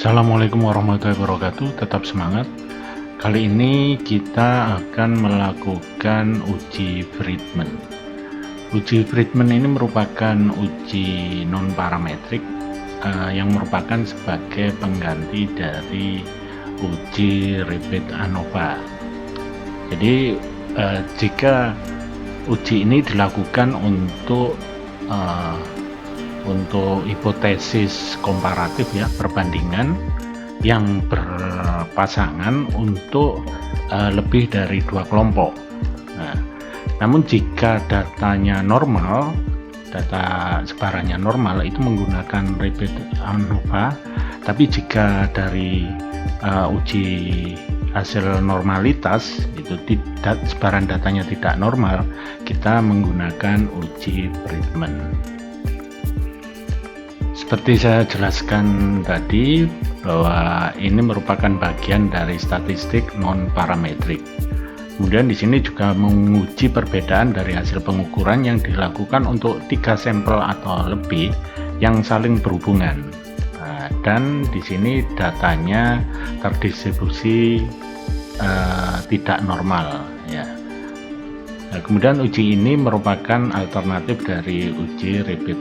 Assalamualaikum warahmatullahi wabarakatuh. Tetap semangat. Kali ini kita akan melakukan uji Friedman. Uji Friedman ini merupakan uji non parametrik yang merupakan sebagai pengganti dari uji repeat ANOVA. Jadi jika uji ini dilakukan untuk hipotesis komparatif ya, perbandingan yang berpasangan untuk lebih dari 2 kelompok. Nah, namun jika datanya normal, data sebarannya normal, itu menggunakan repeat ANOVA. Tapi jika dari uji hasil normalitas itu sebaran datanya tidak normal, kita menggunakan uji Friedman. Seperti saya jelaskan tadi, bahwa ini merupakan bagian dari statistik non parametrik. Kemudian di sini juga menguji perbedaan dari hasil pengukuran yang dilakukan untuk 3 sampel atau lebih yang saling berhubungan. Dan di sini datanya terdistribusi tidak normal ya. Nah, kemudian uji ini merupakan alternatif dari uji repeat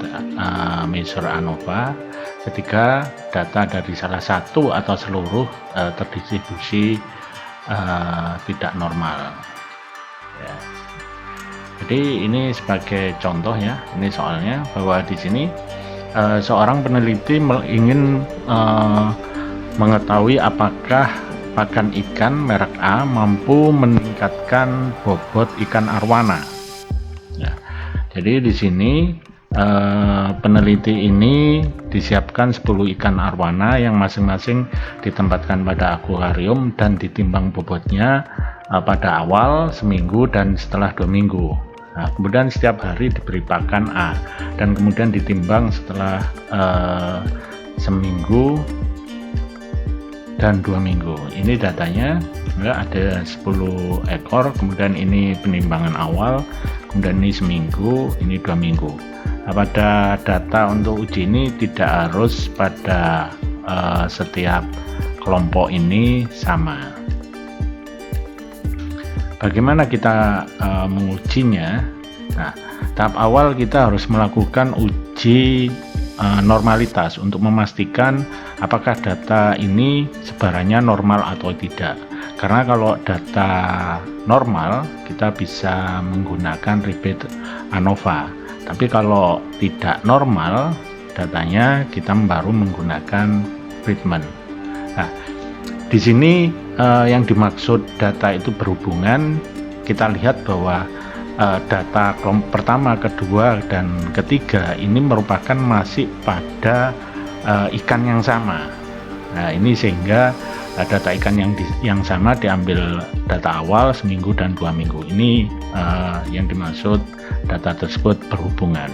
measure ANOVA ketika data dari salah satu atau seluruh terdistribusi tidak normal ya. Jadi ini sebagai contoh ya, ini soalnya bahwa di sini seorang peneliti ingin mengetahui apakah pakan ikan merek A mampu meningkatkan bobot ikan arwana. Ya, jadi di sini peneliti ini disiapkan 10 ikan arwana yang masing-masing ditempatkan pada akuarium dan ditimbang bobotnya pada awal seminggu dan setelah 2 minggu. Nah, kemudian setiap hari diberi pakan A dan kemudian ditimbang setelah seminggu dan 2 minggu. Ini datanya ya, ada 10 ekor, kemudian ini penimbangan awal, kemudian ini seminggu, ini 2 minggu. Nah, pada data untuk uji ini tidak harus pada setiap kelompok ini sama. Bagaimana kita mengujinya? Nah, tahap awal kita harus melakukan uji normalitas untuk memastikan apakah data ini sebarannya normal atau tidak. Karena kalau data normal kita bisa menggunakan repeat ANOVA, tapi kalau tidak normal datanya kita baru menggunakan Friedman. Nah, di sini yang dimaksud data itu berhubungan, kita lihat bahwa data kelompok pertama, kedua, dan ketiga ini merupakan masih pada ikan yang sama. Nah, ini sehingga data ikan yang sama diambil data awal seminggu dan 2 minggu. Ini yang dimaksud data tersebut berhubungan.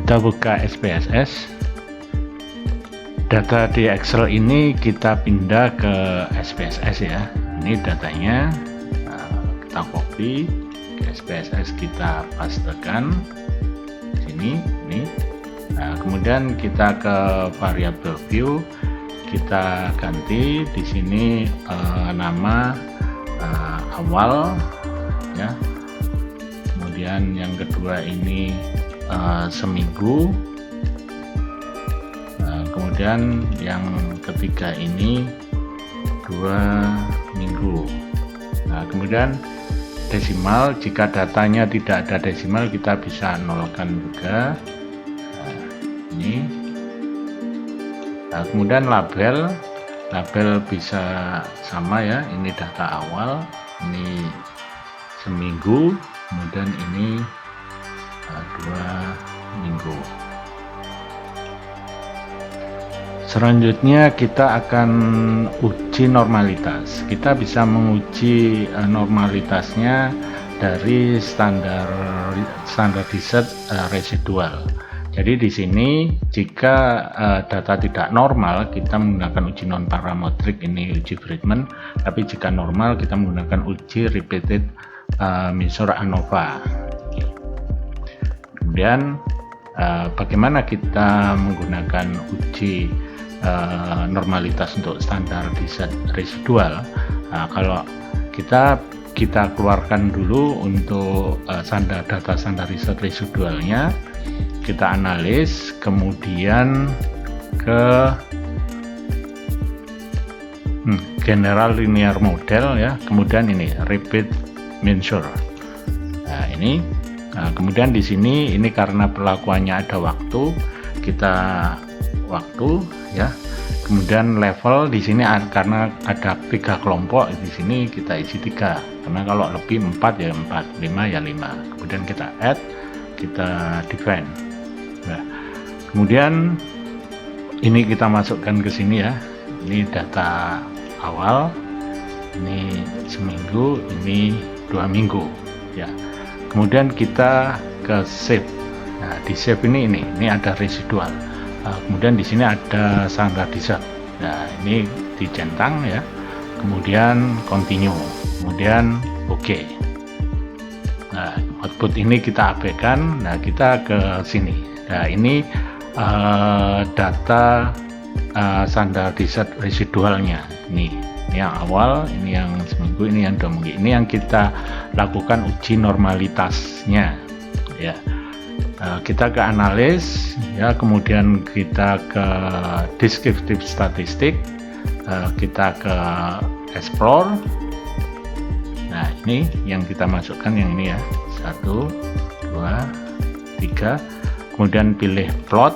Kita buka SPSS. Data di Excel ini kita pindah ke SPSS ya. Ini datanya kita copy ke SPSS, kita pastekan sini ini. Nah, kemudian kita ke variable view, kita ganti di sini nama awal ya. Kemudian yang kedua ini seminggu. Kemudian yang ketiga ini 2 minggu. Nah, kemudian desimal, jika datanya tidak ada desimal kita bisa nolkan juga. Nah, ini. Nah, kemudian label bisa sama ya, ini data awal, ini seminggu, kemudian ini 2 minggu. Selanjutnya kita akan uji normalitas. Kita bisa menguji normalitasnya dari standardized residual. Jadi di sini jika data tidak normal kita menggunakan uji non parametrik, ini uji Friedman. Tapi jika normal kita menggunakan uji repeated measure ANOVA. Kemudian bagaimana kita menggunakan uji normalitas untuk standar desert residual. Kalau kita keluarkan dulu untuk data standar desert residualnya, kita analis, kemudian ke general linear model ya, kemudian ini repeat measure. Nah ini, kemudian di sini ini karena perlakuannya ada waktu, kita waktu ya, kemudian level di sini karena ada 3 kelompok, di sini kita isi 3, karena kalau lebih 4 ya 4, 5 ya 5, kemudian kita add, kita define. Nah kemudian ini kita masukkan ke sini ya, ini data awal, ini seminggu, ini 2 minggu ya. Kemudian kita ke save. Nah di save ini ada residual. Kemudian di sini ada standar desert. Nah ini dicentang ya, kemudian continue, kemudian oke. Nah output ini kita abaikan. Nah kita ke sini. Nah ini data standar desert residualnya. Ini yang awal, ini yang seminggu, ini yang 2 minggu. Ini yang kita lakukan uji normalitasnya ya. Kita ke analis ya, kemudian kita ke descriptive statistik, kita ke explore. Nah ini yang kita masukkan yang ini ya, 1 2 3, kemudian pilih plot.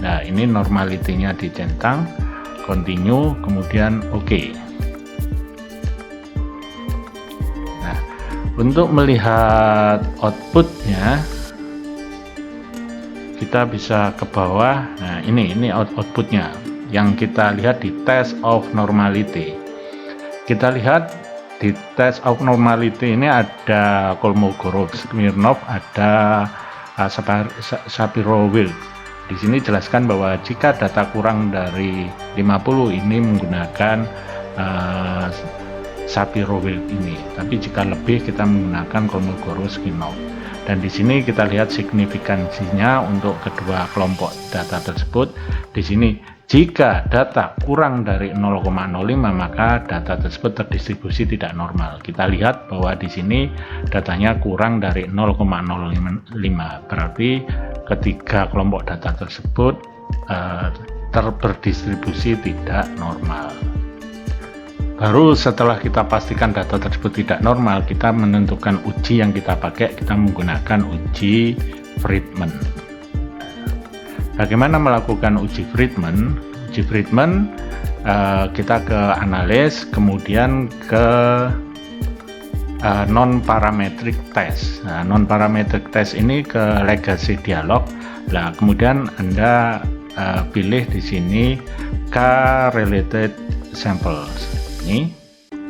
Nah ini normalitinya dicentang, continue, kemudian oke. Nah untuk melihat outputnya kita bisa ke bawah. Nah ini outputnya yang kita lihat di test of normality. Kita lihat di test of normality ini ada Kolmogorov, Smirnov, ada Shapiro-Wilk. Di sini jelaskan bahwa jika data kurang dari 50 ini menggunakan Shapiro-Wilk ini, tapi jika lebih kita menggunakan Kolmogorov, Smirnov. Dan di sini kita lihat signifikansinya untuk kedua kelompok data tersebut. Di sini jika data kurang dari 0,05 maka data tersebut terdistribusi tidak normal. Kita lihat bahwa di sini datanya kurang dari 0,05, berarti ketiga kelompok data tersebut berdistribusi tidak normal. Baru setelah kita pastikan data tersebut tidak normal, kita menentukan uji yang kita pakai. Kita menggunakan uji Friedman. Bagaimana melakukan uji Friedman? Uji Friedman kita ke analis, kemudian ke non-parametric test. Nah, non-parametric test ini ke legacy dialog. Nah, kemudian Anda pilih di sini K-related samples. Ini,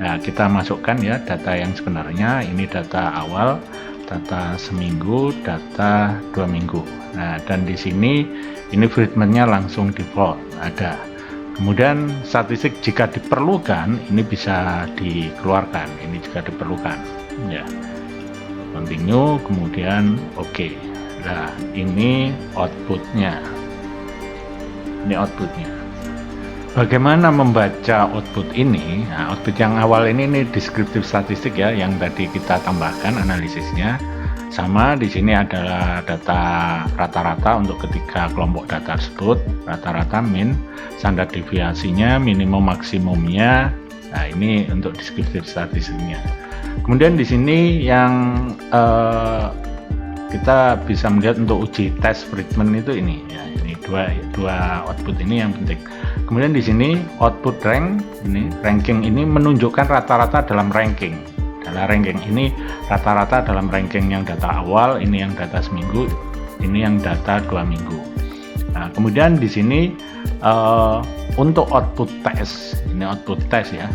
nah kita masukkan ya data yang sebenarnya. Ini data awal, data seminggu, data 2 minggu. Nah dan di sini ini Friedman-nya langsung default ada. Kemudian statistik jika diperlukan ini bisa dikeluarkan. Ini jika diperlukan ya. Continue, kemudian oke. Nah ini outputnya. Ini outputnya. Bagaimana membaca output ini? Nah, output yang awal ini deskriptif statistik ya, yang tadi kita tambahkan analisisnya. Sama di sini adalah data rata-rata untuk ketiga kelompok data tersebut, rata-rata min, standar deviasinya, minimum maksimumnya. Nah, ini untuk deskriptif statistiknya. Kemudian di sini yang kita bisa melihat untuk uji tes Friedman itu ini ya, ini dua output ini yang penting. Kemudian di sini output rank, ini ranking ini menunjukkan rata-rata dalam ranking. Dalam ranking ini rata-rata dalam ranking yang data awal, ini yang data seminggu, ini yang data 2 minggu. Nah, kemudian di sini untuk output test, ini output test ya.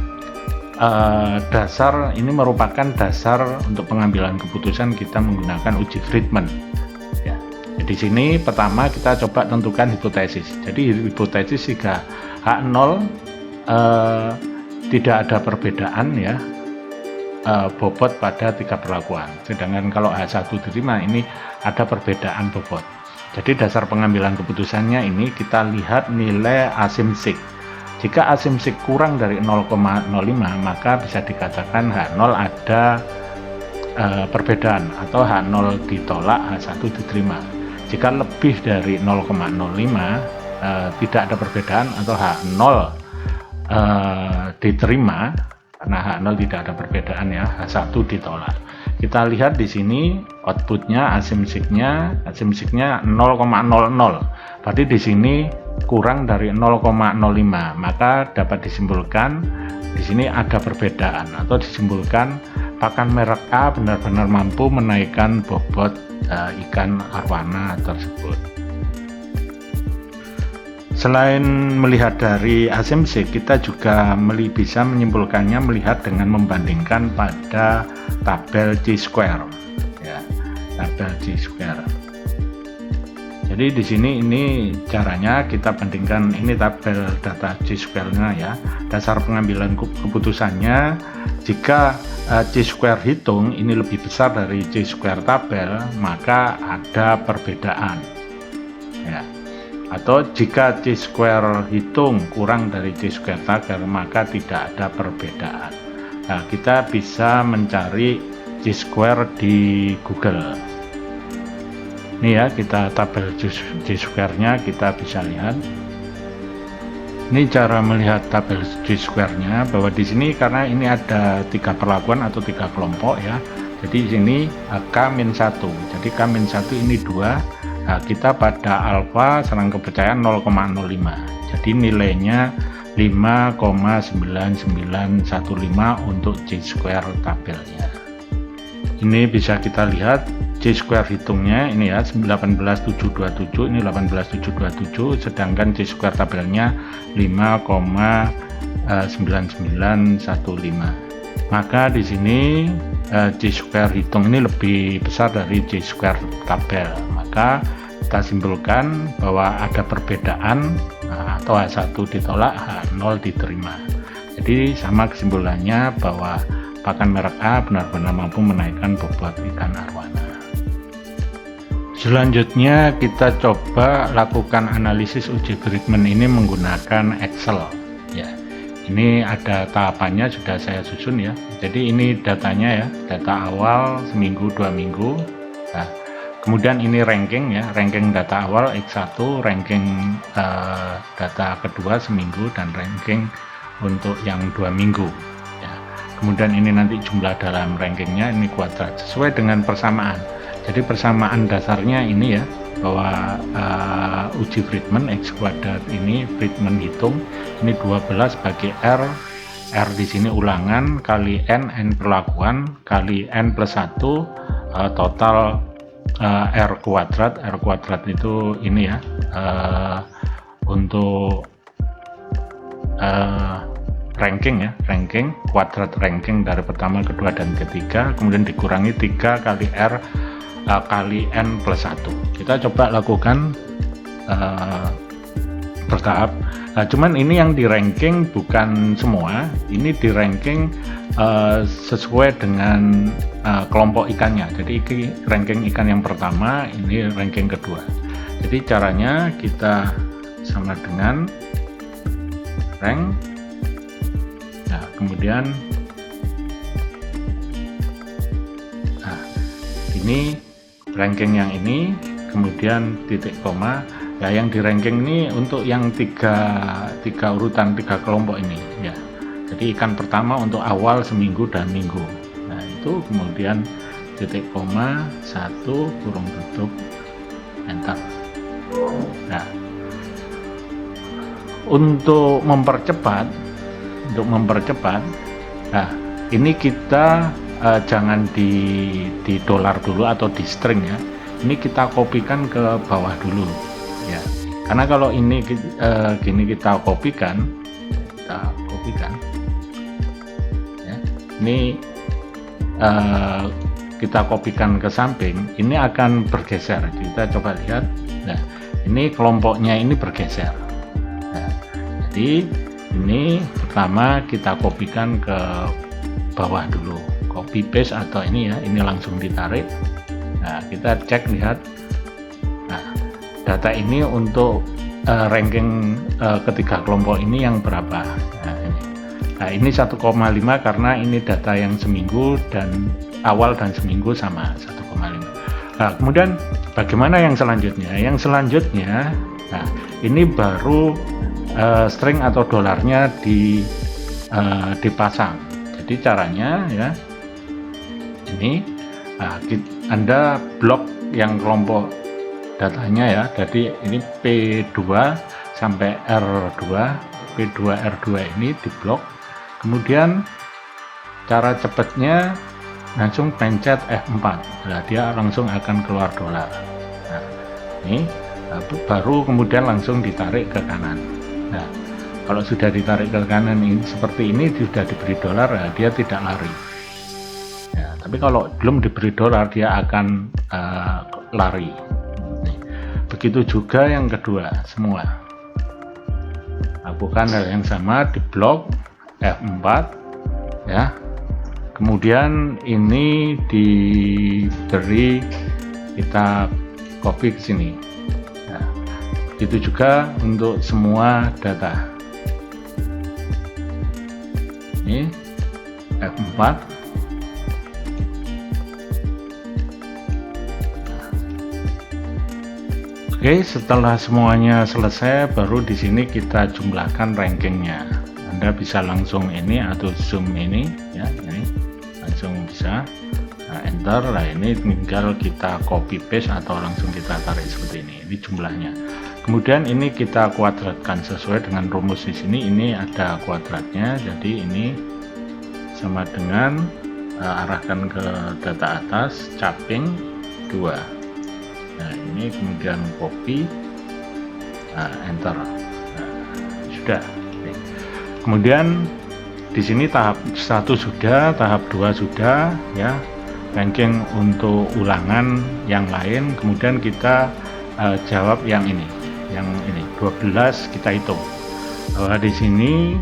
Dasar ini merupakan dasar untuk pengambilan keputusan kita menggunakan uji Friedman. Ya. Di sini pertama kita coba tentukan hipotesis. Jadi hipotesis jika H0 tidak ada perbedaan ya, bobot pada 3 perlakuan. Sedangkan kalau H1 diterima ini ada perbedaan bobot. Jadi dasar pengambilan keputusannya ini kita lihat nilai asimsik. Jika asimsik kurang dari 0,05 maka bisa dikatakan H0 ada perbedaan atau H0 ditolak, H1 diterima. Jika lebih dari 0,05 tidak ada perbedaan atau H0 diterima. Karena H0 tidak ada perbedaan ya, H1 ditolak. Kita lihat di sini outputnya asimsiknya 0,00. Berarti di sini kurang dari 0,05, maka dapat disimpulkan di sini ada perbedaan atau disimpulkan pakan merek A benar-benar mampu menaikkan bobot ikan arwana tersebut. Selain melihat dari asimsik, kita juga bisa menyimpulkannya melihat dengan membandingkan pada tabel Chi-square, ya, tabel Chi-square. Jadi di sini ini caranya kita bandingkan ini tabel data Chi-square-nya ya. Dasar pengambilan keputusannya jika Chi-square hitung ini lebih besar dari Chi-square tabel, maka ada perbedaan. Ya. Atau jika Chi-square hitung kurang dari Chi-square tabel, maka tidak ada perbedaan. Nah, kita bisa mencari Chi-square di Google. Ini ya, kita tabel Chi-square-nya kita bisa lihat. Ini cara melihat tabel Chi-square-nya, bahwa di sini karena ini ada 3 perlakuan atau 3 kelompok ya. Jadi di sini K-1. Jadi K-1 ini 2. Nah, kita pada alfa serang kepercayaan 0,05. Jadi nilainya 5,9915 untuk Chi-square tabelnya. Ini bisa kita lihat Chi-square hitungnya ini ya 18727, ini 18727, sedangkan Chi-square tabelnya 5,9915. Maka di sini Chi-square hitung ini lebih besar dari Chi-square tabel. Maka kita simpulkan bahwa ada perbedaan atau H1 ditolak, H0 diterima. Jadi sama kesimpulannya bahwa pakan merek A benar-benar mampu menaikkan bobot ikan arwana. Selanjutnya kita coba lakukan analisis uji Bridgman ini menggunakan Excel ya. Ini ada tahapannya sudah saya susun ya. Jadi ini datanya ya, data awal seminggu 2 minggu. Nah, kemudian ini ranking ya, ranking data awal X1, ranking data kedua seminggu, dan ranking untuk yang 2 minggu ya. Kemudian ini nanti jumlah dalam rankingnya, ini kuadrat sesuai dengan persamaan. Jadi persamaan dasarnya ini ya, bahwa uji Bridgman X kuadrat ini Bridgman hitung ini 12 bagi R di sini ulangan kali N perlakuan kali N plus 1 total R kuadrat itu ini ya, untuk ranking ya, ranking kuadrat ranking dari pertama, kedua, dan ketiga, kemudian dikurangi 3 kali R kali N plus 1. Kita coba lakukan bertahap. Nah, cuman ini yang di ranking bukan semua, ini di ranking sesuai dengan kelompok ikannya. Jadi ini ranking ikan yang pertama, ini ranking kedua. Jadi caranya kita sama dengan rank. Nah, kemudian ini ranking yang ini, kemudian titik koma. Ya, yang di ranking ini untuk yang tiga urutan, 3 kelompok ini ya. Jadi ikan pertama untuk awal seminggu dan minggu. Nah, itu kemudian titik koma 1 kurung tutup enter. Nah, untuk mempercepat, nah ini kita jangan di dolar dulu atau di string ya. Ini kita kopikan ke bawah dulu ya. Karena kalau ini gini kita kopikan ya. Ini kita kopikan ke samping, ini akan bergeser. Kita coba lihat. Nah, ini kelompoknya ini bergeser. Nah, jadi ini pertama kita kopikan ke bawah dulu, copy paste atau ini ya, ini langsung ditarik. Nah, kita cek lihat. Nah, data ini untuk ranking ketiga kelompok ini yang berapa. Nah ini 1,5 karena ini data yang seminggu dan awal dan seminggu sama 1,5. Nah kemudian bagaimana yang selanjutnya? Yang selanjutnya, nah ini baru string atau dolarnya dipasang. Jadi caranya ya ini Anda blok yang kelompok datanya ya. Jadi ini P2 sampai R2, P2 R2 ini diblok. Kemudian cara cepatnya langsung pencet F4. Nah, dia langsung akan keluar dolar. Nah, ini baru kemudian langsung ditarik ke kanan. Nah, kalau sudah ditarik ke kanan ini seperti ini sudah diberi dolar, nah, dia tidak lari. Ya, tapi kalau belum diberi dolar dia akan lari. Begitu juga yang kedua, semua lakukan hal yang sama, di blok F4 ya. Kemudian ini diberi, kita copy ke sini. Nah, itu juga untuk semua data. Ini F4. Oke, setelah semuanya selesai, baru di sini kita jumlahkan rankingnya. Anda bisa langsung ini atau zoom ini, ya, ini langsung bisa. Nah, enter. Nah, ini tinggal kita copy paste atau langsung kita tarik seperti ini. Ini jumlahnya. Kemudian ini kita kuadratkan sesuai dengan rumus di sini. Ini ada kuadratnya, jadi ini sama dengan arahkan ke data atas, capping 2. Nah ini kemudian copy, enter. Nah, sudah. Kemudian di sini tahap 1 sudah, tahap 2 sudah ya, ranking untuk ulangan yang lain. Kemudian kita jawab yang ini 12 kita hitung bahwa di sini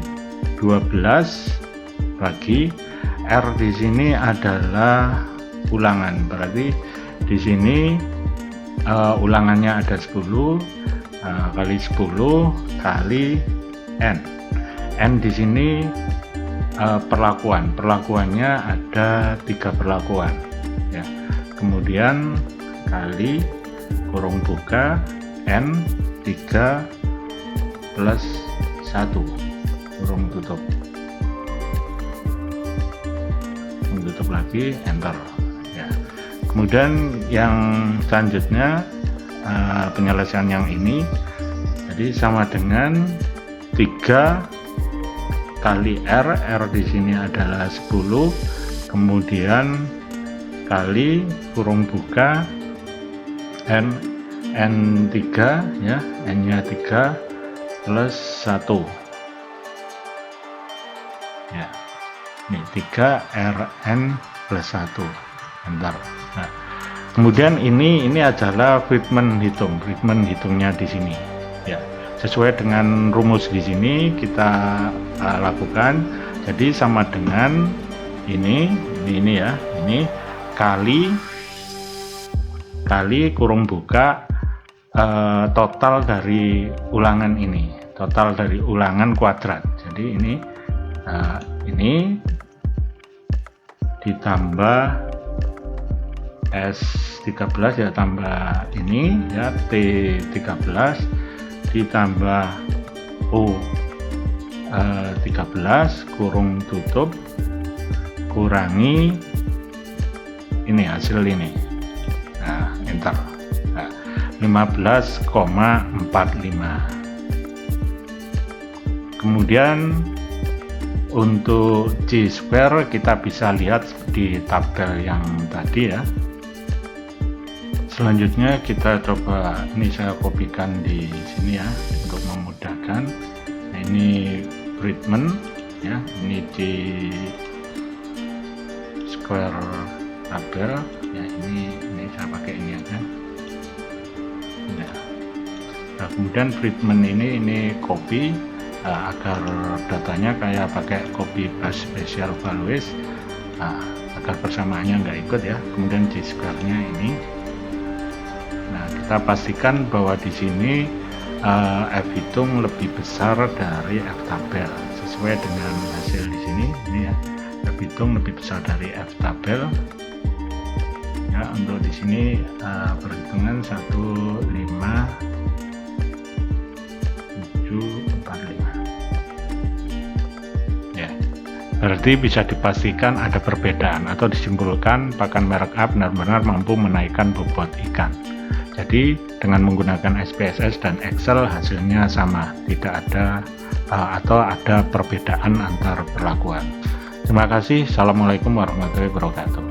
12 bagi R di sini adalah ulangan, berarti di sini ulangannya ada 10 kali 10 kali N di sini perlakuannya ada 3 perlakuan ya. Kemudian kali kurung buka N 3 plus 1 kurung tutup lagi, enter ya. Kemudian yang selanjutnya penyelesaian yang ini, jadi sama dengan 3 kali R di sini adalah 10, kemudian kali kurung buka N3 ya, N-nya 3 plus 1 ya. Ini 3 Rn plus 1, enter. Nah, kemudian ini adalah Friedman hitungnya di sini ya, sesuai dengan rumus di sini kita lakukan. Jadi sama dengan ini ya, ini kali kurung buka total dari ulangan ini, total dari ulangan kuadrat. Jadi ini ditambah S13 ya, tambah ini ya, T13 ditambah O13 kurung tutup kurangi ini hasil ini. Nah, enter. Nah, 15,45. Kemudian untuk Chi-square kita bisa lihat di tabel yang tadi ya. Selanjutnya kita coba, ini saya kopikan di sini ya untuk memudahkan. Nah, ini Friedman ya, ini Chi-square tabel ya, ini saya pakai ini aja. Nah, kemudian Friedman ini copy agar datanya kayak pakai copy paste special values, agar persamaannya nggak ikut ya. Kemudian Chi-square-nya ini, nah kita pastikan bahwa di sini F hitung lebih besar dari F tabel sesuai dengan hasil di sini. Ini ya, F hitung lebih besar dari F tabel. Ya, untuk di sini perhitungan 15745. Ya, berarti bisa dipastikan ada perbedaan atau disimpulkan pakan merek A benar-benar mampu menaikkan bobot ikan. Jadi dengan menggunakan SPSS dan Excel hasilnya sama, tidak ada atau ada perbedaan antar perlakuan. Terima kasih. Assalamualaikum warahmatullahi wabarakatuh.